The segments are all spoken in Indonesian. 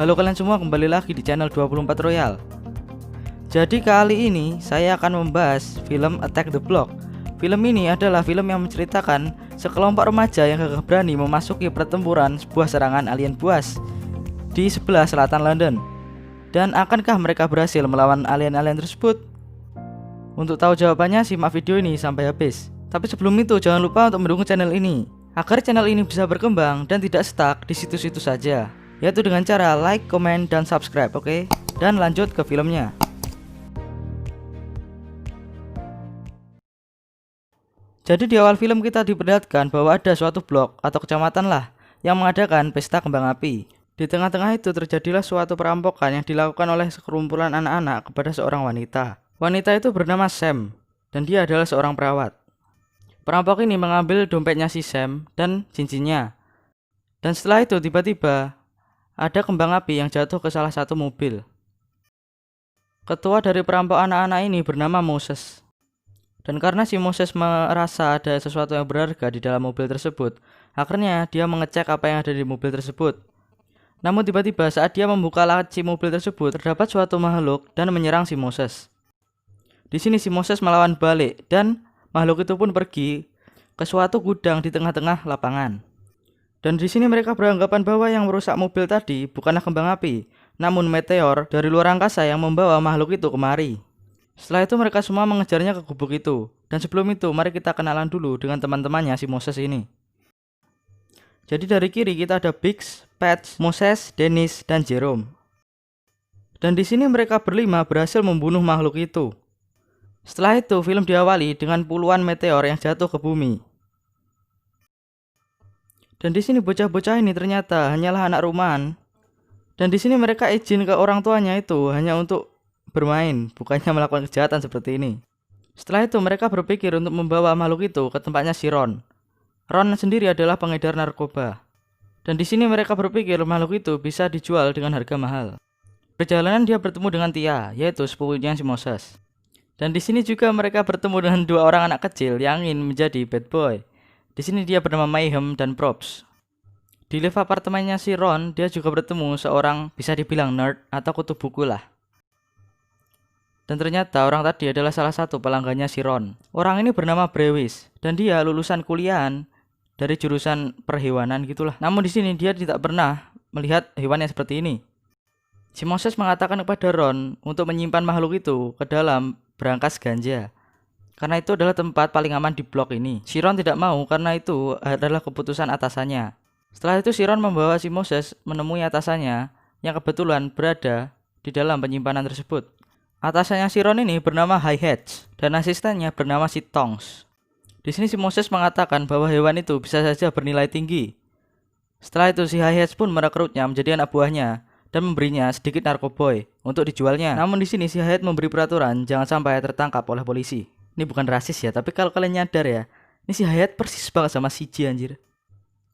Halo kalian semua, kembali lagi di channel 24 Royal. Jadi kali ini saya akan membahas film Attack the Block. Film ini adalah film yang menceritakan sekelompok remaja yang gagah berani memasuki pertempuran sebuah serangan alien buas di sebelah selatan London. Dan akankah mereka berhasil melawan alien-alien tersebut? Untuk tahu jawabannya, simak video ini sampai habis. Tapi sebelum itu jangan lupa untuk mendukung channel ini agar channel ini bisa berkembang dan tidak stuck di situ-situ saja, yaitu dengan cara like, comment, dan subscribe, oke? Dan lanjut ke filmnya. Jadi di awal film kita diperlihatkan bahwa ada suatu blok atau kecamatan lah yang mengadakan pesta kembang api. Di tengah-tengah itu terjadilah suatu perampokan yang dilakukan oleh sekerumpulan anak-anak kepada seorang wanita. Wanita itu bernama Sam dan dia adalah seorang perawat. Perampok ini mengambil dompetnya si Sam dan cincinnya. Dan setelah itu tiba-tiba ada kembang api yang jatuh ke salah satu mobil. Ketua dari perampok anak-anak ini bernama Moses. Dan karena si Moses merasa ada sesuatu yang berharga di dalam mobil tersebut, akhirnya dia mengecek apa yang ada di mobil tersebut. Namun tiba-tiba saat dia membuka laci mobil tersebut, terdapat suatu makhluk dan menyerang si Moses. Di sini si Moses melawan balik dan makhluk itu pun pergi ke suatu gudang di tengah-tengah lapangan. Dan di sini mereka beranggapan bahwa yang merusak mobil tadi bukanlah kembang api, namun meteor dari luar angkasa yang membawa makhluk itu kemari. Setelah itu mereka semua mengejarnya ke gubuk itu. Dan sebelum itu mari kita kenalan dulu dengan teman-temannya si Moses ini. Jadi dari kiri kita ada Biggs, Patch, Moses, Dennis, dan Jerome. Dan di sini mereka berlima berhasil membunuh makhluk itu. Setelah itu film diawali dengan puluhan meteor yang jatuh ke bumi. Dan di sini bocah-bocah ini ternyata hanyalah anak rumahan. Dan di sini mereka izin ke orang tuanya itu hanya untuk bermain, bukannya melakukan kejahatan seperti ini. Setelah itu mereka berpikir untuk membawa makhluk itu ke tempatnya si Ron. Ron sendiri adalah pengedar narkoba. Dan di sini mereka berpikir makhluk itu bisa dijual dengan harga mahal. Perjalanan dia bertemu dengan Tia, yaitu sepupunya si Moses. Dan di sini juga mereka bertemu dengan dua orang anak kecil yang ingin menjadi bad boy. Di sini dia bernama Mayhem dan Props. Di lift apartemennya si Ron, dia juga bertemu seorang bisa dibilang nerd atau kutu buku lah. Dan ternyata orang tadi adalah salah satu pelanggannya si Ron. Orang ini bernama Brewis dan dia lulusan kuliahan dari jurusan perhewanan gitulah. Namun di sini dia tidak pernah melihat hewan yang seperti ini. Si Moses mengatakan kepada Ron untuk menyimpan makhluk itu ke dalam berangkas ganja, karena itu adalah tempat paling aman di blok ini. Si Ron tidak mau karena itu adalah keputusan atasannya. Setelah itu si Ron membawa si Moses menemui atasannya yang kebetulan berada di dalam penyimpanan tersebut. Atasannya si Ron ini bernama Hi-Hatch dan asistennya bernama si Tongs. Di sini si Moses mengatakan bahwa hewan itu bisa saja bernilai tinggi. Setelah itu si Hi-Hatch pun merekrutnya menjadi anak buahnya dan memberinya sedikit narkoboy untuk dijualnya. Namun di sini si Hayat memberi peraturan jangan sampai tertangkap oleh polisi. Ini bukan rasis ya, tapi kalau kalian nyadar ya, ini si Hayat persis banget sama CJ anjir,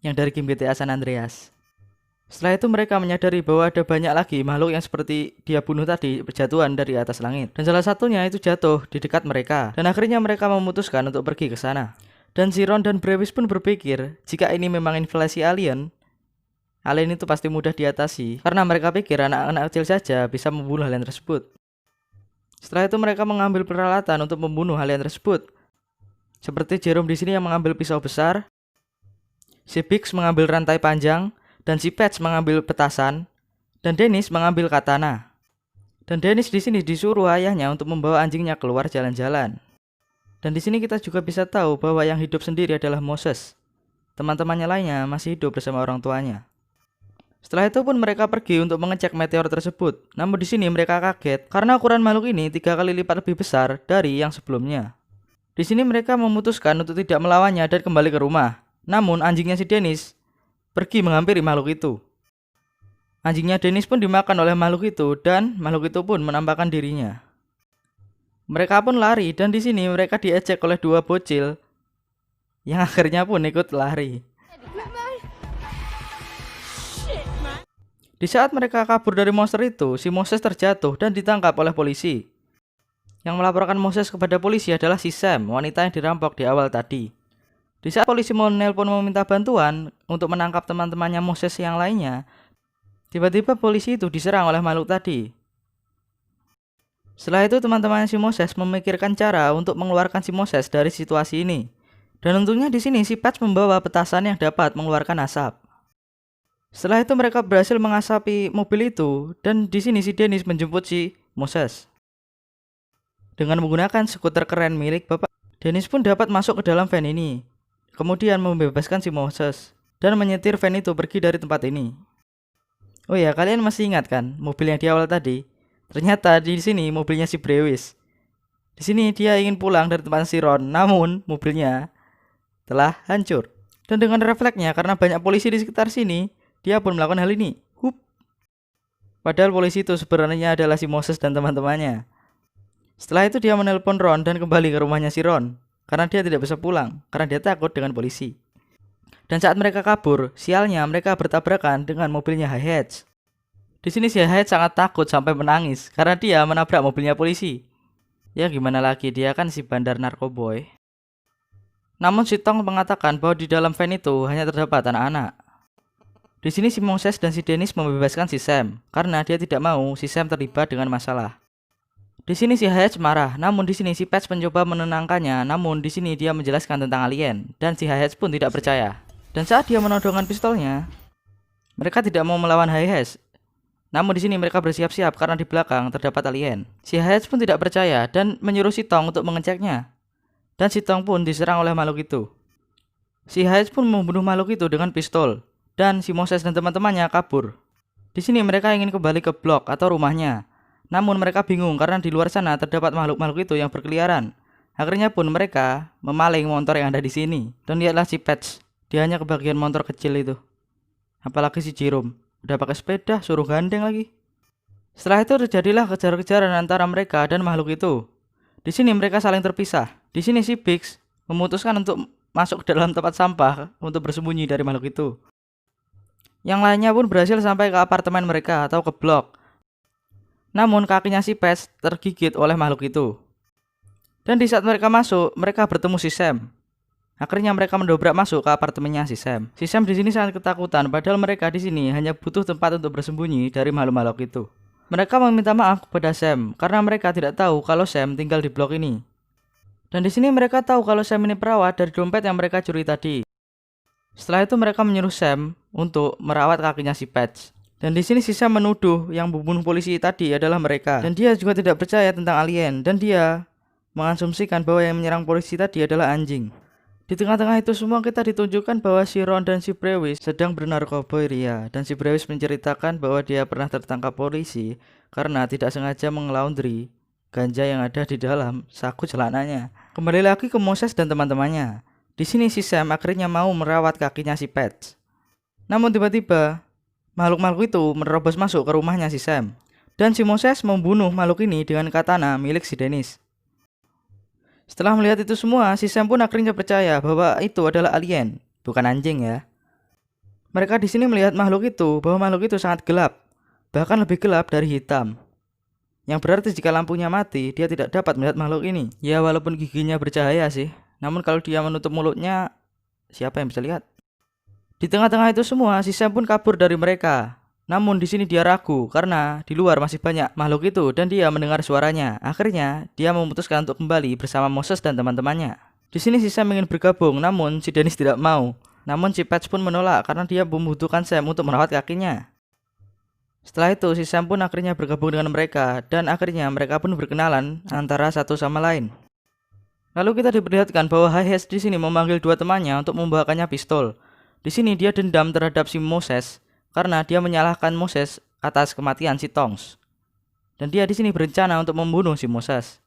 yang dari game GTA San Andreas. Setelah itu mereka menyadari bahwa ada banyak lagi makhluk yang seperti dia bunuh tadi berjatuhan dari atas langit. Dan salah satunya itu jatuh di dekat mereka. Dan akhirnya mereka memutuskan untuk pergi ke sana. Dan si Ron dan Brewis pun berpikir jika ini memang invasi alien itu pasti mudah diatasi karena mereka pikir anak-anak kecil saja bisa membunuh alien tersebut. Setelah itu mereka mengambil peralatan untuk membunuh alien tersebut. Seperti Jerome di sini yang mengambil pisau besar, si Biggs mengambil rantai panjang, dan si Patch mengambil petasan, dan Dennis mengambil katana. Dan Dennis di sini disuruh ayahnya untuk membawa anjingnya keluar jalan-jalan. Dan di sini kita juga bisa tahu bahwa yang hidup sendiri adalah Moses. Teman-temannya lainnya masih hidup bersama orang tuanya. Setelah itu pun mereka pergi untuk mengecek meteor tersebut. Namun di sini mereka kaget karena ukuran makhluk ini 3 kali lipat lebih besar dari yang sebelumnya. Di sini mereka memutuskan untuk tidak melawannya dan kembali ke rumah. Namun anjingnya si Dennis pergi menghampiri makhluk itu. Anjingnya Dennis pun dimakan oleh makhluk itu dan makhluk itu pun menampakkan dirinya. Mereka pun lari dan di sini mereka diejek oleh dua bocil yang akhirnya pun ikut lari. Di saat mereka kabur dari monster itu, si Moses terjatuh dan ditangkap oleh polisi. Yang melaporkan Moses kepada polisi adalah si Sam, wanita yang dirampok di awal tadi. Di saat polisi menelpon meminta bantuan untuk menangkap teman-temannya Moses yang lainnya, Tiba-tiba polisi itu diserang oleh makhluk tadi. Setelah itu teman-teman si Moses memikirkan cara untuk mengeluarkan si Moses dari situasi ini. Dan untungnya di sini si Patch membawa petasan yang dapat mengeluarkan asap. Setelah itu mereka berhasil mengasapi mobil itu dan di sini si Dennis menjemput si Moses. Dengan menggunakan skuter keren milik Bapak, Dennis pun dapat masuk ke dalam van ini. Kemudian membebaskan si Moses dan menyetir van itu pergi dari tempat ini. Oh ya, kalian masih ingat kan mobil yang di awal tadi? Ternyata di sini mobilnya si Brewis. Di sini dia ingin pulang dari tempat si Ron, namun mobilnya telah hancur. Dan dengan refleksnya karena banyak polisi di sekitar sini, dia pun melakukan hal ini. Hup. Padahal polisi itu sebenarnya adalah si Moses dan teman-temannya. Setelah itu dia menelpon Ron dan kembali ke rumahnya si Ron karena dia tidak bisa pulang karena dia takut dengan polisi. Dan saat mereka kabur, sialnya mereka bertabrakan dengan mobilnya Hi-Hatch. Di sini si Hi-Hatch sangat takut sampai menangis karena dia menabrak mobilnya polisi. Ya gimana lagi, dia kan si bandar narkoboy. Namun si Tong mengatakan bahwa di dalam van itu hanya terdapat anak-anak. Di sini si Moses dan si Dennis membebaskan si Sam karena dia tidak mau si Sam terlibat dengan masalah. Di sini si Hi-Hatch marah, namun di sini si Patch mencoba menenangkannya, namun di sini dia menjelaskan tentang alien dan si Hi-Hatch pun tidak percaya. Dan saat dia menodongkan pistolnya, mereka tidak mau melawan Hi-Hatch. Namun di sini mereka bersiap-siap karena di belakang terdapat alien. Si Hi-Hatch pun tidak percaya dan menyuruh si Tong untuk mengeceknya. Dan si Tong pun diserang oleh makhluk itu. Si Hi-Hatch pun membunuh makhluk itu dengan pistol. Dan si Moses dan teman-temannya kabur. Di sini mereka ingin kembali ke blok atau rumahnya. Namun mereka bingung karena di luar sana terdapat makhluk-makhluk itu yang berkeliaran. Akhirnya pun mereka memaling motor yang ada di sini. Dan lihatlah si Patch. Dia hanya kebagian motor kecil itu. Apalagi si Jerome. Udah pakai sepeda, suruh gandeng lagi. Setelah itu terjadilah kejar-kejaran antara mereka dan makhluk itu. Di sini mereka saling terpisah. Di sini si Biggs memutuskan untuk masuk ke dalam tempat sampah untuk bersembunyi dari makhluk itu. Yang lainnya pun berhasil sampai ke apartemen mereka atau ke blok. Namun kakinya si Patch tergigit oleh makhluk itu. Dan di saat mereka masuk, mereka bertemu si Sam. Akhirnya mereka mendobrak masuk ke apartemennya si Sam. Si Sam di sini sangat ketakutan, padahal mereka di sini hanya butuh tempat untuk bersembunyi dari makhluk-makhluk itu. Mereka meminta maaf kepada Sam karena mereka tidak tahu kalau Sam tinggal di blok ini. Dan di sini mereka tahu kalau Sam ini perawat dari dompet yang mereka curi tadi. Setelah itu mereka menyuruh Sam untuk merawat kakinya si Patch. Dan di sini si Sam menuduh yang membunuh polisi tadi adalah mereka. Dan dia juga tidak percaya tentang alien dan dia mengasumsikan bahwa yang menyerang polisi tadi adalah anjing. Di tengah-tengah itu semua kita ditunjukkan bahwa si Ron dan si Brewis sedang bernarkoboy ria. Dan si Brewis menceritakan bahwa dia pernah tertangkap polisi karena tidak sengaja mengelaundry ganja yang ada di dalam saku celananya. Kembali lagi ke Moses dan teman-temannya. Di sini si Sam akhirnya mau merawat kakinya si Patch. Namun tiba-tiba makhluk-makhluk itu menerobos masuk ke rumahnya si Sam. Dan si Moses membunuh makhluk ini dengan katana milik si Dennis. Setelah melihat itu semua, si Sam pun akhirnya percaya bahwa itu adalah alien, bukan anjing ya. Mereka di sini melihat makhluk itu, bahwa makhluk itu sangat gelap, bahkan lebih gelap dari hitam. Yang berarti jika lampunya mati, dia tidak dapat melihat makhluk ini. Ya walaupun giginya bercahaya sih, namun kalau dia menutup mulutnya, siapa yang bisa lihat? Di tengah-tengah itu semua, si Sam pun kabur dari mereka. Namun di sini dia ragu karena di luar masih banyak makhluk itu dan dia mendengar suaranya. Akhirnya dia memutuskan untuk kembali bersama Moses dan teman-temannya. Di sini si Sam ingin bergabung, namun si Dennis tidak mau. Namun si Patch pun menolak karena dia membutuhkan Sam untuk merawat kakinya. Setelah itu si Sam pun akhirnya bergabung dengan mereka dan akhirnya mereka pun berkenalan antara satu sama lain. Lalu kita diperlihatkan bahwa Hi-Hatch di sini memanggil dua temannya untuk membawakannya pistol. Di sini dia dendam terhadap si Moses karena dia menyalahkan Moses atas kematian si Tongs. Dan dia di sini berencana untuk membunuh si Moses.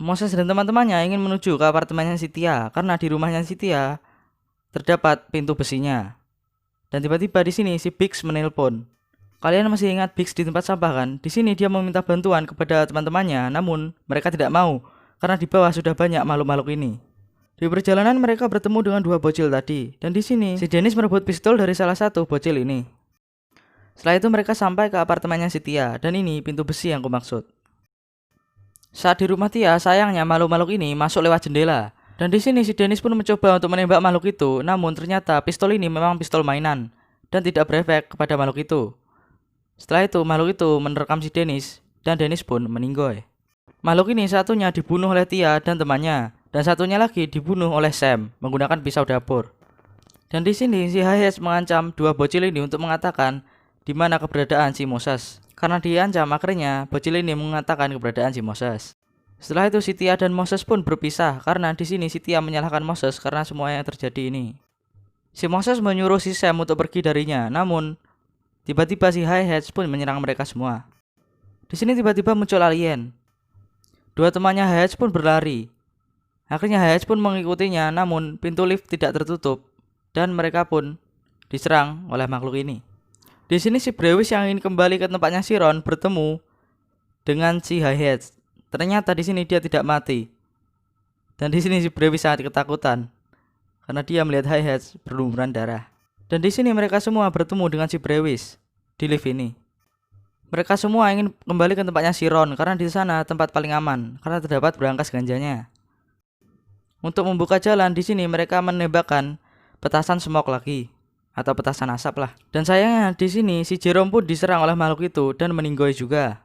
Moses dan teman-temannya ingin menuju ke apartemennya si Tia karena di rumahnya si Tia terdapat pintu besinya. Dan tiba-tiba di sini si Biggs menelpon. Kalian masih ingat Biggs di tempat sampah kan? Di sini dia meminta bantuan kepada teman-temannya, namun mereka tidak mau karena di bawah sudah banyak makhluk-makhluk ini. Di perjalanan mereka bertemu dengan dua bocil tadi. Dan di sini si Dennis merebut pistol dari salah satu bocil ini. Setelah itu mereka sampai ke apartemennya si Tia, dan ini pintu besi yang kumaksud. Saat di rumah Tia, sayangnya makhluk-makhluk ini masuk lewat jendela. Dan di sini si Dennis pun mencoba untuk menembak makhluk itu, namun ternyata pistol ini memang pistol mainan dan tidak berefek kepada makhluk itu. Setelah itu makhluk itu menerkam si Dennis dan Dennis pun meninggoy. Makhluk ini satunya dibunuh oleh Tia dan temannya, dan satunya lagi dibunuh oleh Sam menggunakan pisau dapur. Dan di sini si Hayes mengancam dua bocil ini untuk mengatakan di mana keberadaan si Moses. Karena diancam, akhirnya bocil ini mengatakan keberadaan si Moses. Setelah itu si Tia dan Moses pun berpisah karena di sini si Tia menyalahkan Moses karena semua yang terjadi ini. Si Moses menyuruh si Sam untuk pergi darinya, namun tiba-tiba si Hayes pun menyerang mereka semua. Di sini tiba-tiba muncul alien. Dua temannya Hayes pun berlari. Akhirnya Hayes pun mengikutinya, namun pintu lift tidak tertutup dan mereka pun diserang oleh makhluk ini. Di sini si Brewis yang ingin kembali ke tempatnya si Ron bertemu dengan si Hayes. Ternyata di sini dia tidak mati. Dan di sini si Brewis sangat ketakutan karena dia melihat Hayes berlumuran darah. Dan di sini mereka semua bertemu dengan si Brewis di lift ini. Mereka semua ingin kembali ke tempatnya si Ron karena di sana tempat paling aman karena terdapat berangkas ganjanya. Untuk membuka jalan di sini mereka menembakkan petasan smoke lagi atau petasan asap lah. Dan sayangnya di sini si Jerome pun diserang oleh makhluk itu dan meninggoy juga.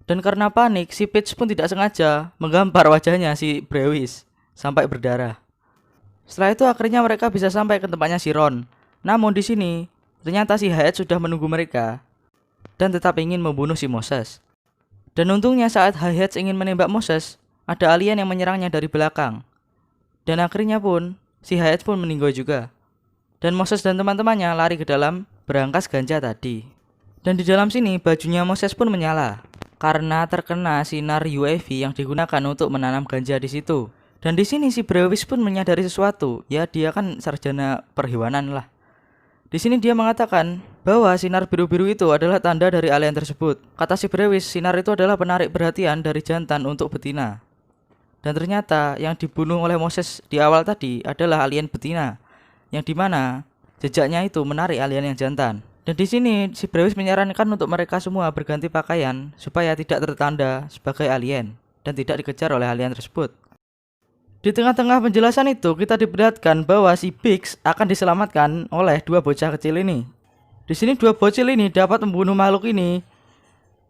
Dan karena panik si Peach pun tidak sengaja menggampar wajahnya si Brewis sampai berdarah. Setelah itu akhirnya mereka bisa sampai ke tempatnya si Ron. Namun di sini ternyata si Hayat sudah menunggu mereka dan tetap ingin membunuh si Moses. Dan untungnya saat Hayat ingin menembak Moses, ada alien yang menyerangnya dari belakang. Dan akhirnya pun si Hayat pun meninggal juga. Dan Moses dan teman-temannya lari ke dalam berangkas ganja tadi. Dan di dalam sini bajunya Moses pun menyala karena terkena sinar UAV yang digunakan untuk menanam ganja di situ. Dan di sini si Brewis pun menyadari sesuatu. Ya dia kan sarjana perhewanan lah. Di sini dia mengatakan bahwa sinar biru-biru itu adalah tanda dari alien tersebut. Kata si Brewis, sinar itu adalah penarik perhatian dari jantan untuk betina. Dan ternyata yang dibunuh oleh Moses di awal tadi adalah alien betina, yang dimana jejaknya itu menarik alien yang jantan. Dan di sini si Brewis menyarankan untuk mereka semua berganti pakaian supaya tidak tertanda sebagai alien dan tidak dikejar oleh alien tersebut. Di tengah-tengah penjelasan itu kita diperlihatkan bahwa si Biggs akan diselamatkan oleh dua bocah kecil ini. Di sini dua bocil ini dapat membunuh makhluk ini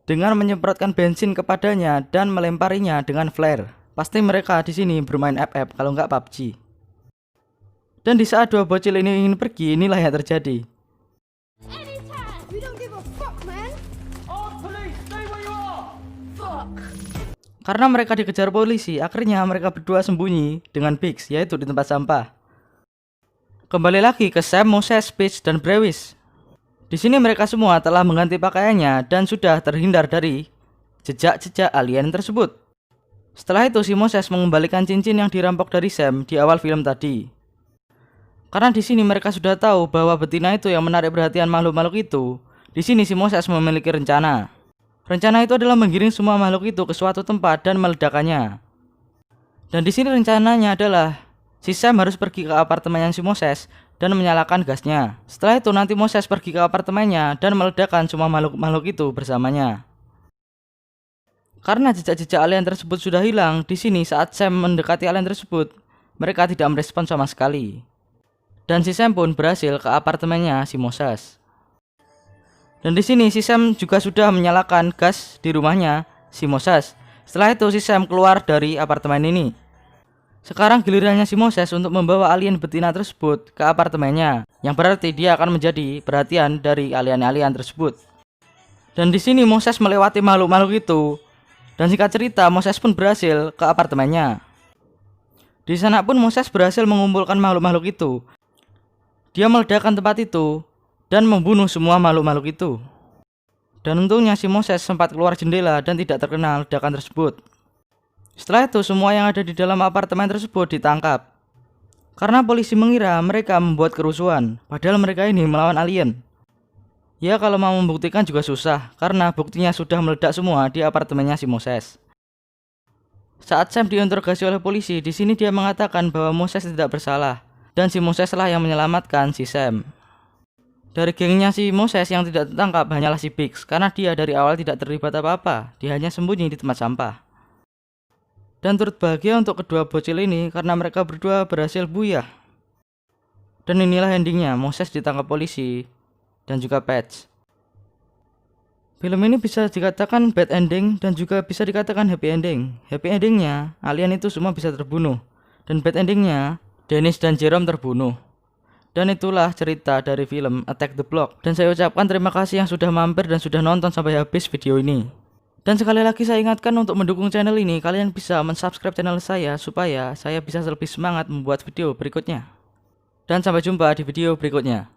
dengan menyemprotkan bensin kepadanya dan melemparinya dengan flare. Pasti mereka di sini bermain FF kalau nggak PUBG. Dan di saat dua bocil ini ingin pergi, inilah yang terjadi. Karena mereka dikejar polisi, akhirnya mereka berdua sembunyi dengan Biggs, yaitu di tempat sampah. Kembali lagi ke Sam, Moses, Peach, dan Brewis. Di sini mereka semua telah mengganti pakaiannya dan sudah terhindar dari jejak-jejak alien tersebut. Setelah itu si Moses mengembalikan cincin yang dirampok dari Sam di awal film tadi. Karena di sini mereka sudah tahu bahwa betina itu yang menarik perhatian makhluk-makhluk itu. Di sini si Moses memiliki rencana. Rencana itu adalah menggiring semua makhluk itu ke suatu tempat dan meledakannya. Dan di sini rencananya adalah si Sam harus pergi ke apartemennya si Moses dan menyalakan gasnya. Setelah itu nanti Moses pergi ke apartemennya dan meledakkan semua makhluk-makhluk itu bersamanya. Karena jejak-jejak alien tersebut sudah hilang, di sini saat Sam mendekati alien tersebut, mereka tidak merespon sama sekali. Dan si Sam pun berhasil ke apartemennya si Moses. Dan di sini si Sam juga sudah menyalakan gas di rumahnya si Moses. Setelah itu si Sam keluar dari apartemen ini. Sekarang gilirannya si Moses untuk membawa alien betina tersebut ke apartemennya, yang berarti dia akan menjadi perhatian dari alien-alien tersebut. Dan di sini Moses melewati makhluk-makhluk itu. Dan singkat cerita Moses pun berhasil ke apartemennya. Di sana pun Moses berhasil mengumpulkan makhluk-makhluk itu. Dia meledakkan tempat itu dan membunuh semua makhluk-makhluk itu. Dan untungnya si Moses sempat keluar jendela dan tidak terkena ledakan tersebut. Setelah itu semua yang ada di dalam apartemen tersebut ditangkap. Karena polisi mengira mereka membuat kerusuhan, padahal mereka ini melawan alien. Ya kalau mau membuktikan juga susah, karena buktinya sudah meledak semua di apartemennya si Moses. Saat Sam diinterogasi oleh polisi, di sini dia mengatakan bahwa Moses tidak bersalah dan si Moses lah yang menyelamatkan si Sam. Dari gengnya si Moses yang tidak tertangkap hanyalah si Biggs, karena dia dari awal tidak terlibat apa-apa, dia hanya sembunyi di tempat sampah. Dan turut bahagia untuk kedua bocil ini karena mereka berdua berhasil buyah. Dan inilah endingnya, Moses ditangkap polisi dan juga Patch. Film ini bisa dikatakan bad ending dan juga bisa dikatakan happy ending. Happy endingnya, alien itu semua bisa terbunuh. Dan bad endingnya, Dennis dan Jerome terbunuh. Dan itulah cerita dari film Attack the Block. Dan saya ucapkan terima kasih yang sudah mampir dan sudah nonton sampai habis video ini. Dan sekali lagi saya ingatkan untuk mendukung channel ini, kalian bisa mensubscribe channel saya supaya saya bisa lebih semangat membuat video berikutnya. Dan sampai jumpa di video berikutnya.